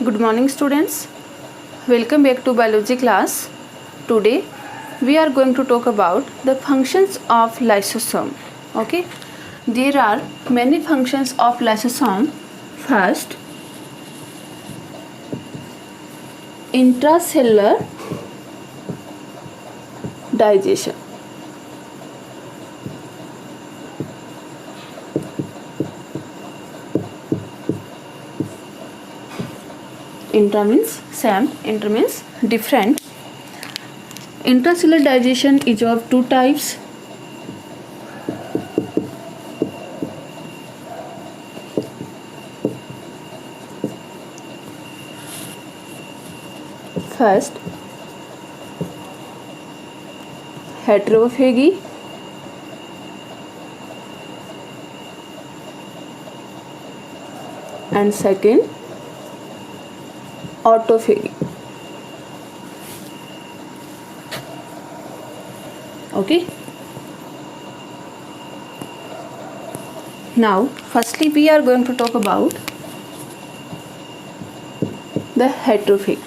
Good morning students. Welcome back to biology class. Today we are going to talk about the functions of lysosome. Okay. There are many functions of lysosome. First, intracellular digestion. Intra means same, inter means different. Intracellular digestion is of two types. First, heterophagy, and second, autophagy. Okay. Now, firstly, we are going to talk about the heterophagy.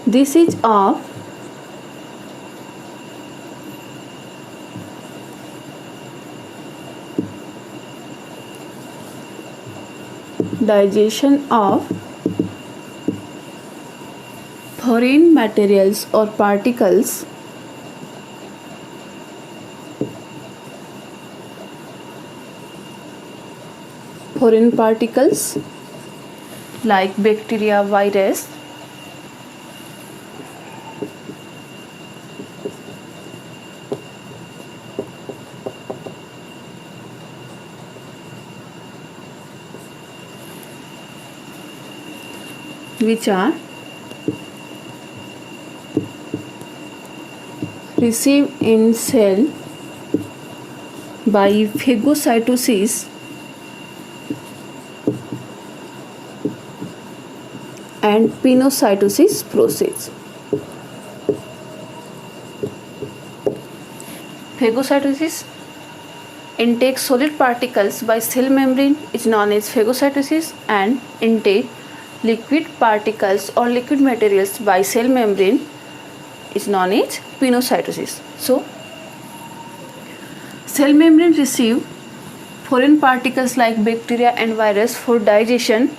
This is of digestion of foreign materials or particles like bacteria, virus, which are received in cell by phagocytosis and pinocytosis process. Phagocytosis intake solid particles by cell membrane is known as phagocytosis, and intake liquid particles or liquid materials by cell membrane is known as pinocytosis. So, cell membrane receive foreign particles like bacteria and virus for digestion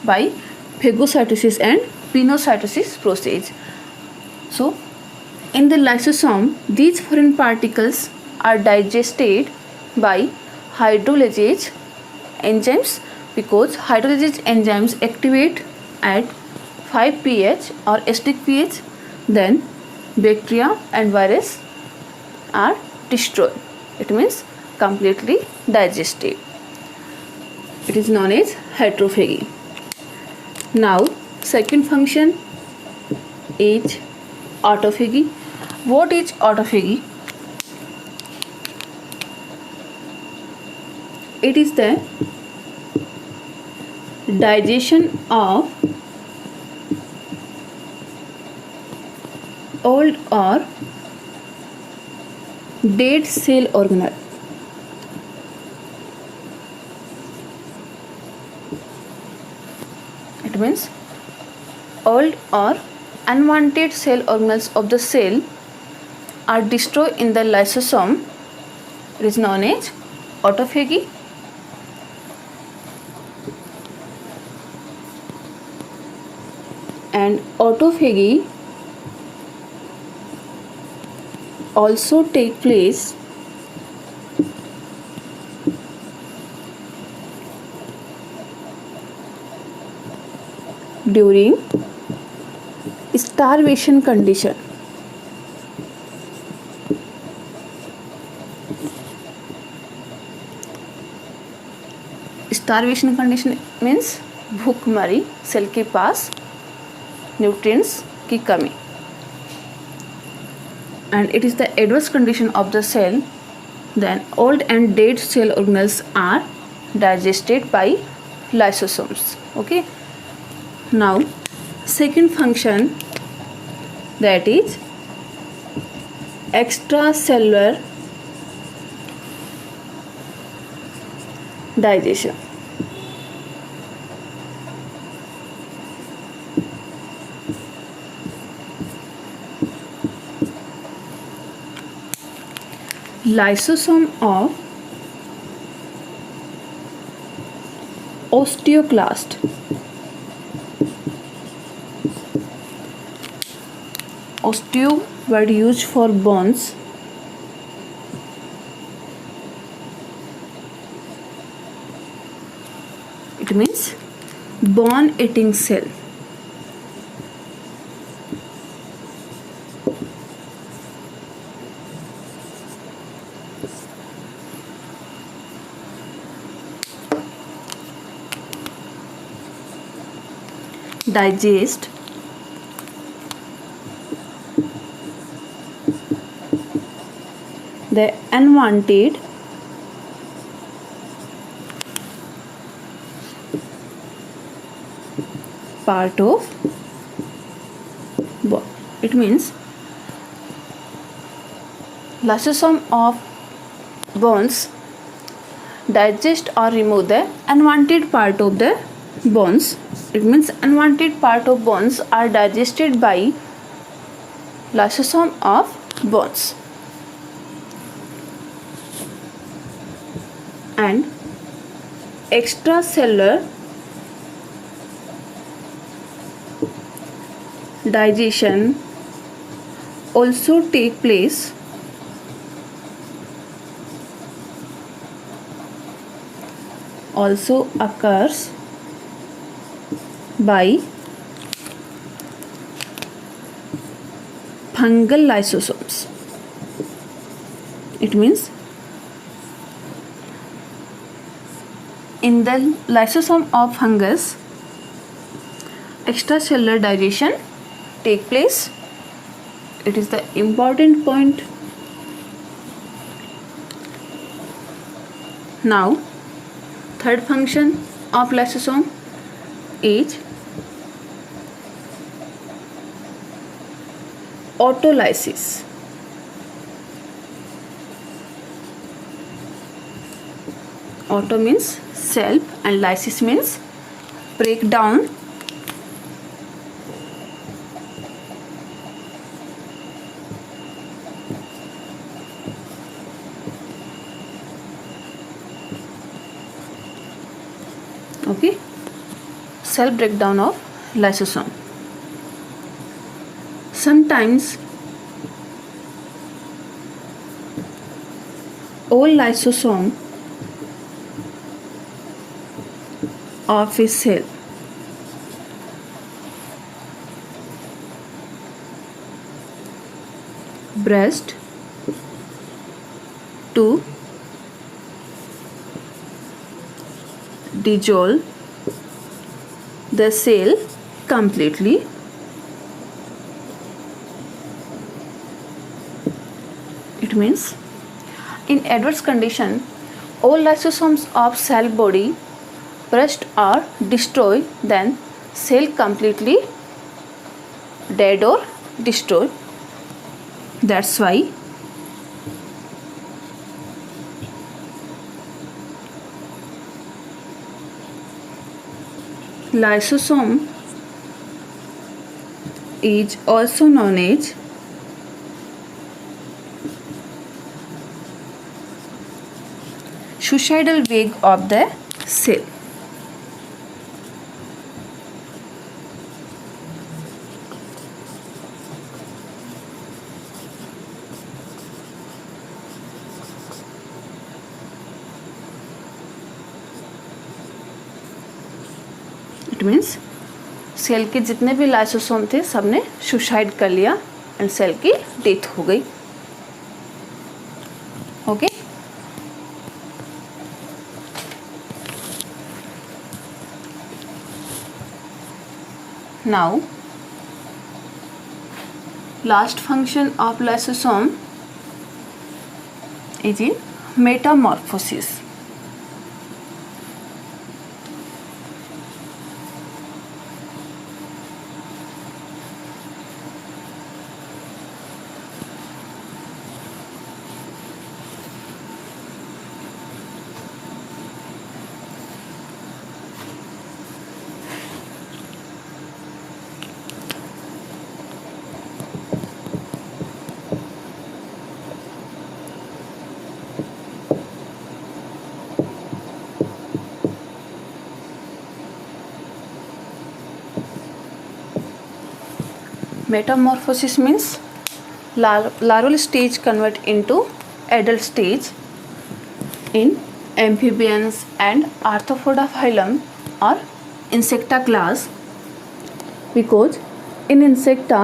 by phagocytosis and pinocytosis process. So, in the lysosome, these foreign particles are digested by hydrolysase enzymes, because hydrolysase enzymes activate at 5 pH or acidic pH. Then bacteria and virus are destroyed. It means completely digested. It is known as heterophagy. Now, second function is autophagy. What is autophagy? It is the digestion of old or dead cell organelle. It means old or unwanted cell organelles of the cell are destroyed in the lysosome. It is known as autophagy. And autophagy also take place during starvation condition. Starvation condition means भूखमरी, cell के पास nutrients की कमी, and it is the adverse condition of the cell. Then old and dead cell organelles are digested by lysosomes. Okay. Now, second function, that is extracellular digestion. Lysosome of osteoclast. Osteo word used for bones. It means bone eating cell. Digest the unwanted part of bone. It means lysosome of bones digest or remove the unwanted part of the bones. It means unwanted part of bones are digested by lysosome of bones. And extracellular digestion also take place also occurs by fungal lysosomes. It means in the lysosome of fungus extracellular digestion take place. It is the important point. Now third function of lysosome is autolysis. Auto means self and lysis means breakdown. Okay, cell breakdown of lysosome. Sometimes all lysosome of a cell burst to dissolve the cell completely. It means in adverse condition all lysosomes of cell body burst or destroy, then cell completely dead or destroyed. That's why lysosome is also known as suicidal wing of the cell. It means cell के जितने भी lysosome थे सब ने suicide कर लिया and cell की death हो गई. Okay, now last function of lysosome is in metamorphosis. Metamorphosis means larval stage convert into adult stage in amphibians and arthropoda phylum or insecta class, because in insecta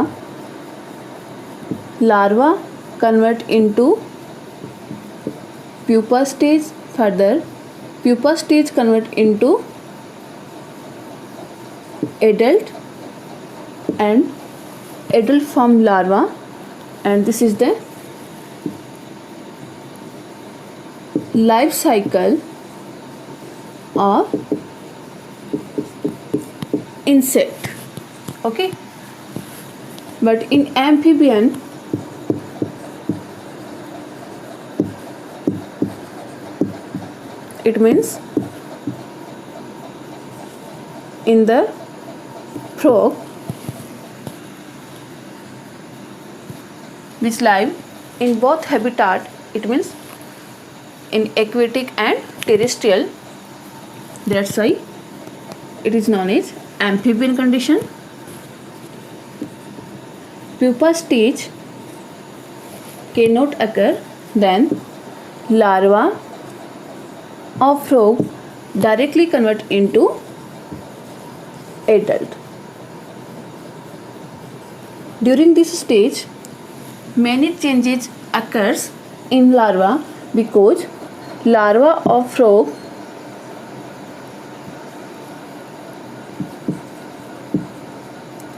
larva convert into pupa stage, further pupa stage convert into adult and adult form larva, and this is the life cycle of insect. Okay, but in amphibian it means in the frog which live in both habitat, it means in aquatic and terrestrial, that's why it is known as amphibian condition. Pupa stage cannot occur, then larva of frog directly convert into adult. During this stage many changes occurs in larva, because larva of frog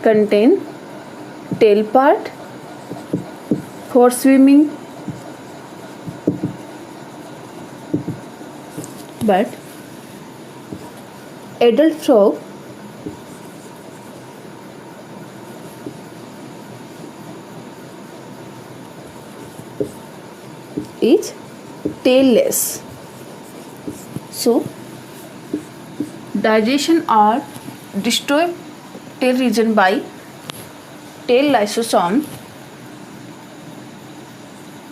contain tail part for swimming, but adult frog is tailless. So digestion or destroy tail region by tail lysosome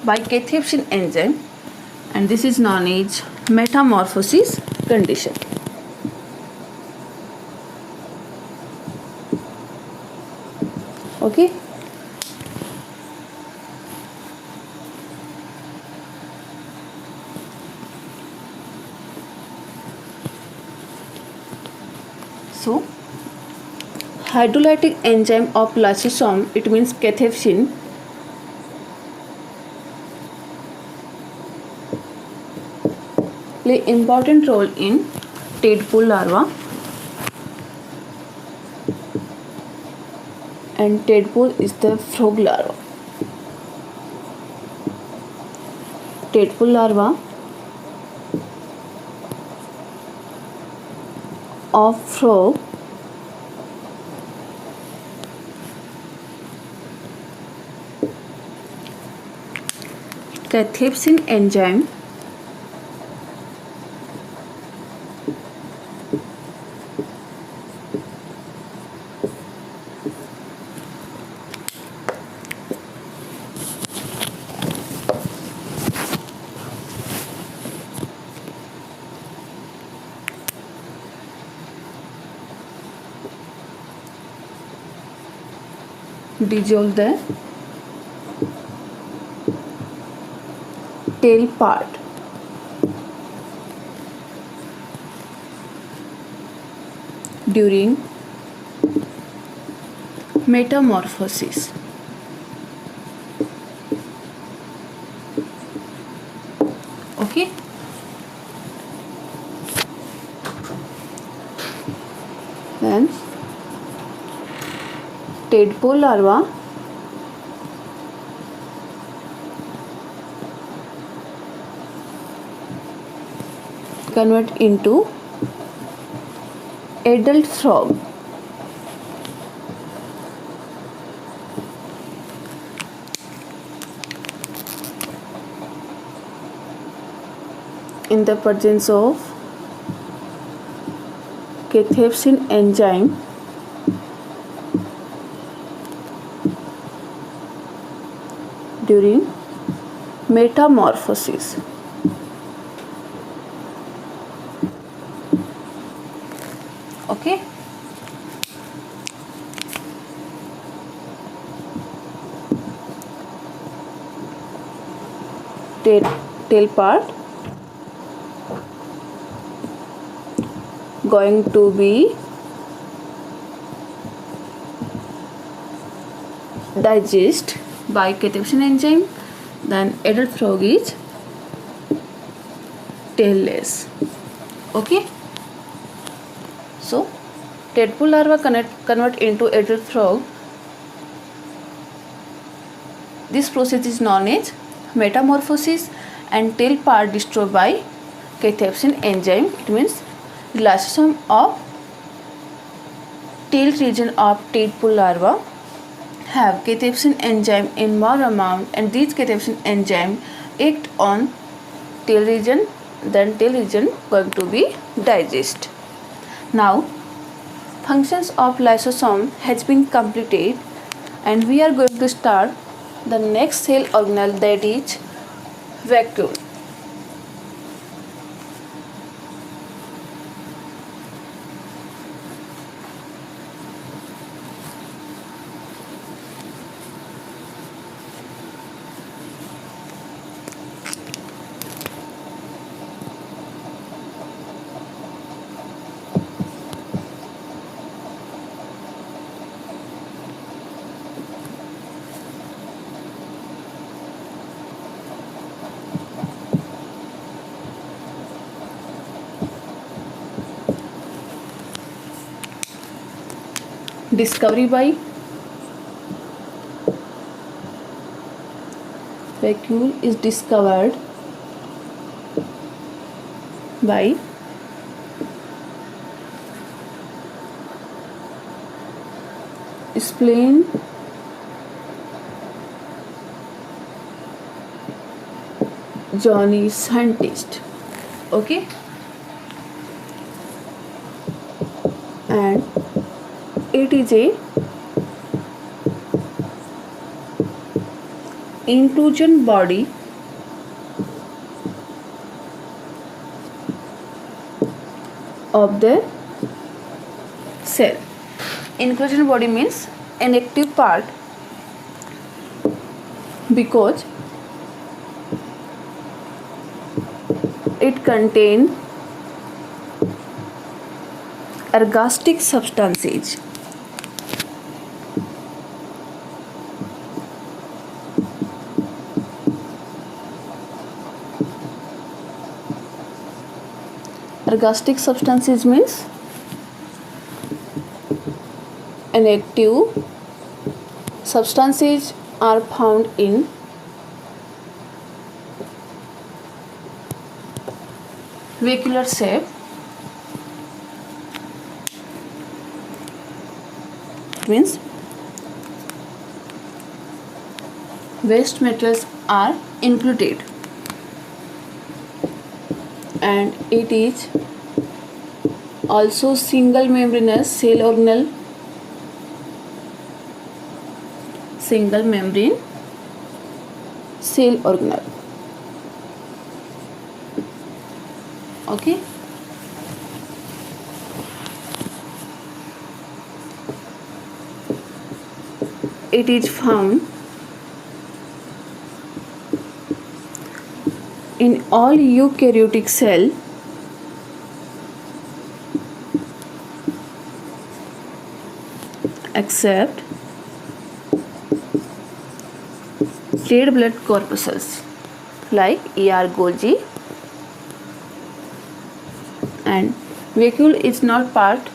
by cathepsin enzyme, and this is known as metamorphosis condition. Okay, so hydrolytic enzyme of lysosome, it means cathepsin, play important role in tadpole larva, and tadpole is the frog larva. Tadpole larva of frog cathepsin enzyme dissolve the tail part. During metamorphosis. Okay, then tadpole larva convert into adult frog. In the presence of cathepsin enzyme during metamorphosis. Okay, tail part going to be digest by cathepsin enzyme. Then adult frog is tailless. Okay, so tadpole larva convert into adult frog. This process is known as metamorphosis, and tail part destroyed by cathepsin enzyme. It means relaxation of tail region of tadpole larva have cathepsin enzyme in more amount, and these cathepsin enzyme act on tail region. Then tail region going to be digest. Now functions of lysosome has been completed, and we are going to start the next cell organelle, that is vacuole. Discovery by vacuole is discovered by spleen Johnny scientist. Okay, and it is a inclusion body of the cell. Inclusion body means an active part, because it contains ergastic substances. Ergastic substances means an active substances are found in vacuolar shape. It means waste materials are included, and it is also single membranous cell organelle. Single membrane cell organelle. Okay, it is found in all eukaryotic cell except red blood corpuscles like Golgi. And vacuole is not part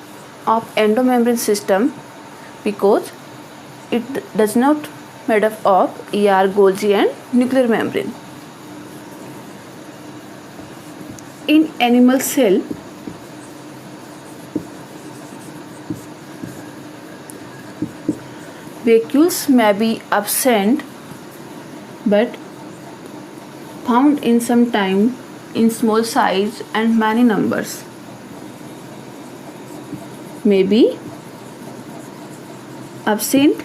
of endomembrane system because it does not made up of Golgi and nuclear membrane. In animal cell, vacuoles may be absent but found in some time in small size and many numbers. May be absent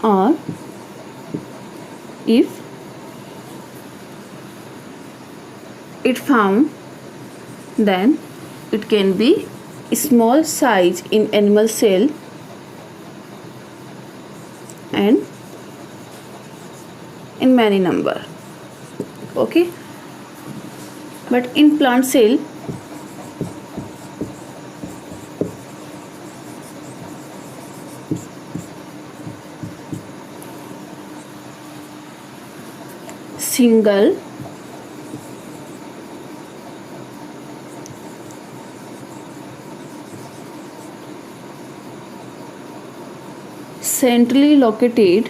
or if it found, then it can be small size in animal cell and in many number. Okay, but in plant cell, single centrally located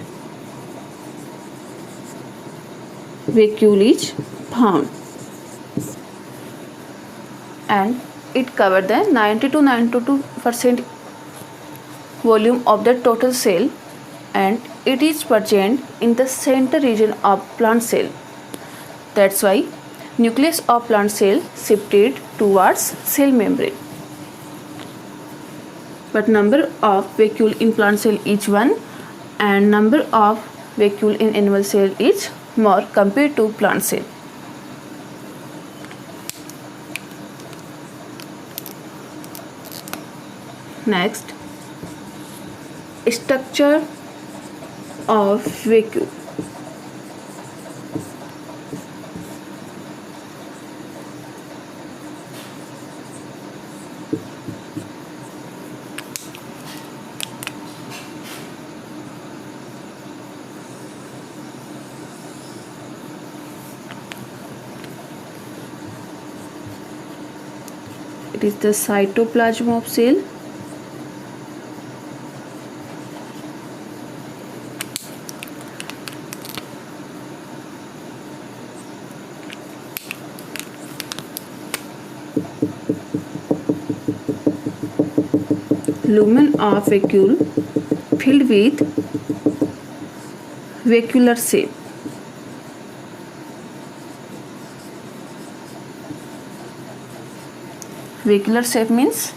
vacuole is found, and it covers the 90 to 92% volume of the total cell, and it is present in the center region of plant cell. That's why nucleus of plant cell shifted towards cell membrane. But number of vacuole in plant cell is 1, and number of vacuole in animal cell is more compared to plant cell. Next, structure of vacuole. It is the cytoplasm of cell. Lumen of vacuole filled with vacuolar shape. Vacuolar shape means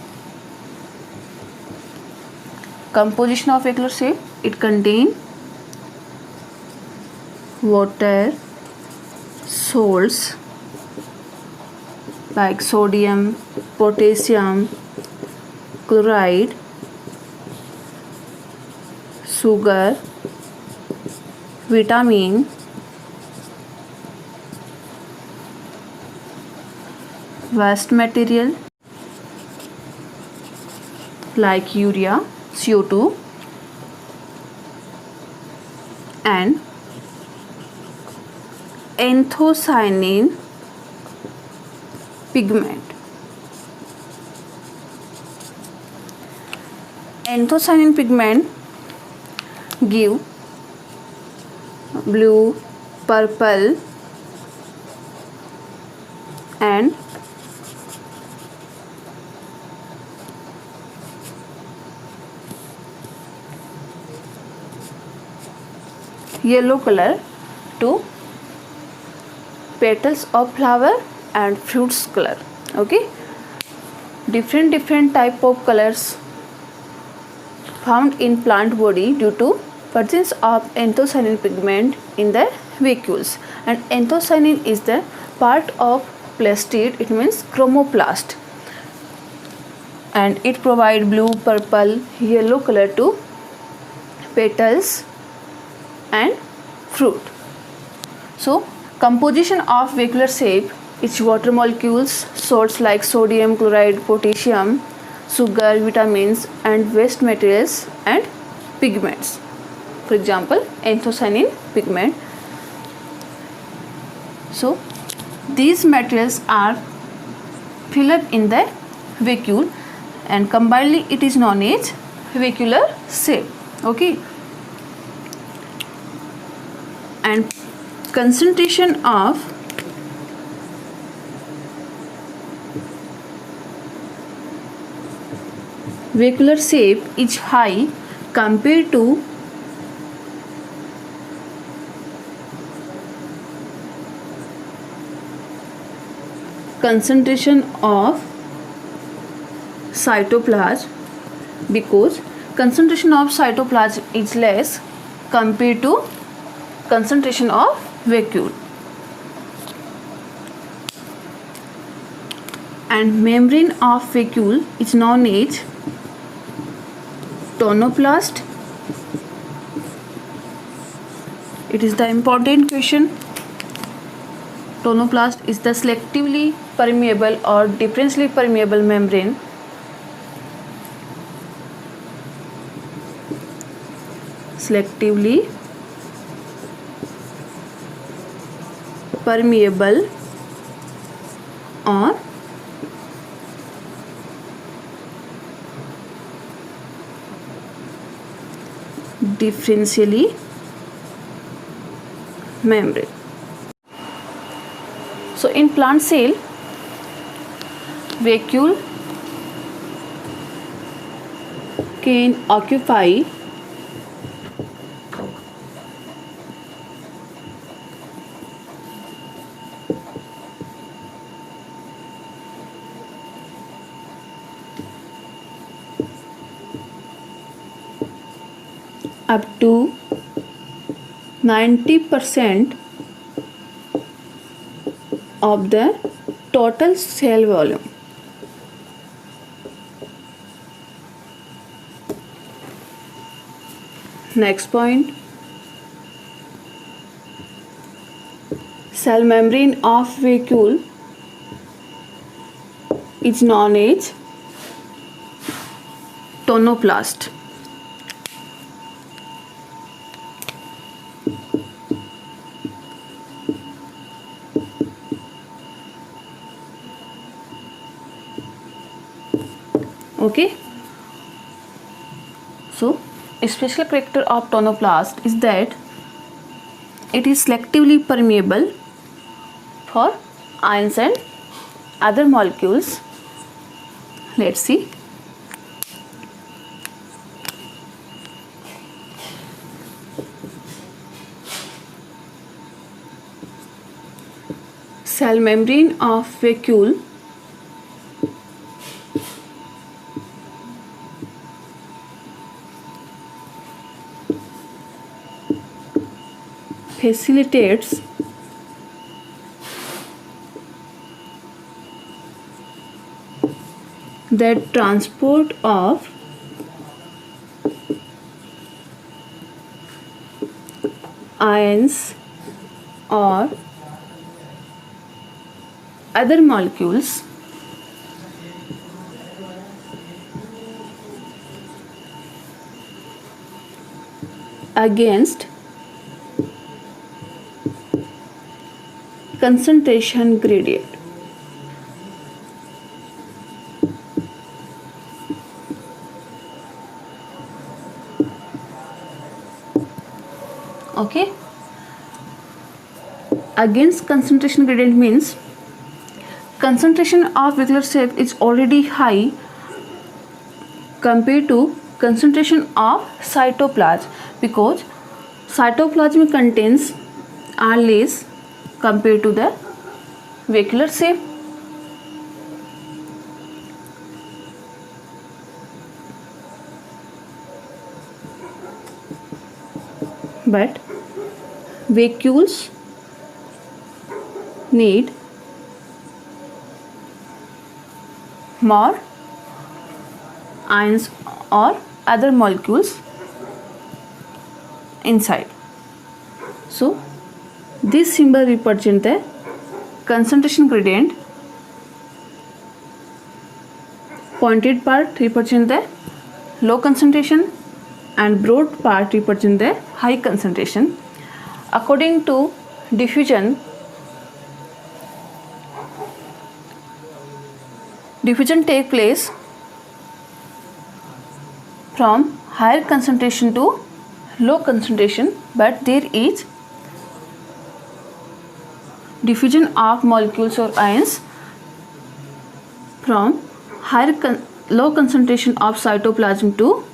composition of vacuolar shape. It contains water, salts like sodium, potassium, chloride, sugar, vitamin, waste material like urea, CO2, and anthocyanin pigment. Anthocyanin pigment give blue, purple, and yellow color to petals of flower and fruits color. Okay, different type of colors found in plant body due to presence of anthocyanin pigment in the vacuoles. And anthocyanin is the part of plastid, it means chromoplast, and it provide blue, purple, yellow color to petals and fruit. So composition of vacuolar shape is water molecules, salts like sodium, chloride, potassium, sugar, vitamins, and waste materials, and pigments. For example, anthocyanin pigment. So these materials are filled up in the vacuole, and combinedly it is known as vacuolar shape. Okay, and concentration of vacuolar shape is high compared to concentration of cytoplasm, because concentration of cytoplasm is less compared to concentration of vacuole. And membrane of vacuole is known as tonoplast, It is the important question. Tonoplast is the selectively permeable or differentially permeable membrane selectively permeable or differentially membrane. So in plant cell, vacuole can occupy up to 90% of the total cell volume. Next point, cell membrane of vacuole is known as tonoplast. Okay, so a special character of tonoplast is that it is selectively permeable for ions and other molecules. Let's see. Cell membrane of vacuole facilitates the transport of ions or other molecules against concentration gradient. Okay, against concentration gradient means concentration of vacuolar sac is already high compared to concentration of cytoplasm, because cytoplasm contents are less compared to the vacuolar sac. But vacuoles need more ions or other molecules inside. So this symbol represents the concentration gradient, pointed part represents the low concentration and broad part represents the high concentration. According to diffusion takes place from higher concentration to low concentration, but there is diffusion of molecules or ions from low concentration of cytoplasm to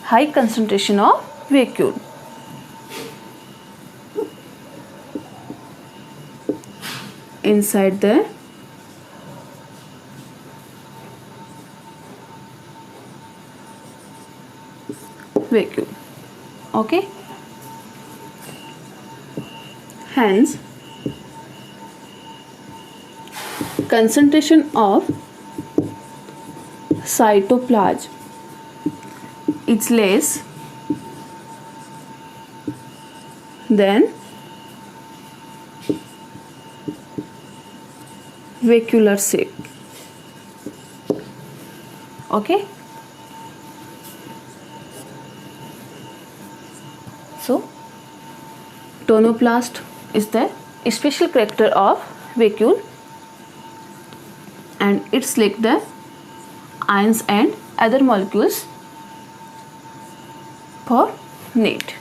high concentration of vacuole. Inside the vacuole. Okay, hence concentration of cytoplasm is less then vacuolar sac. Okay, so tonoplast is the special character of vacuole, and it selects the ions and other molecules for net.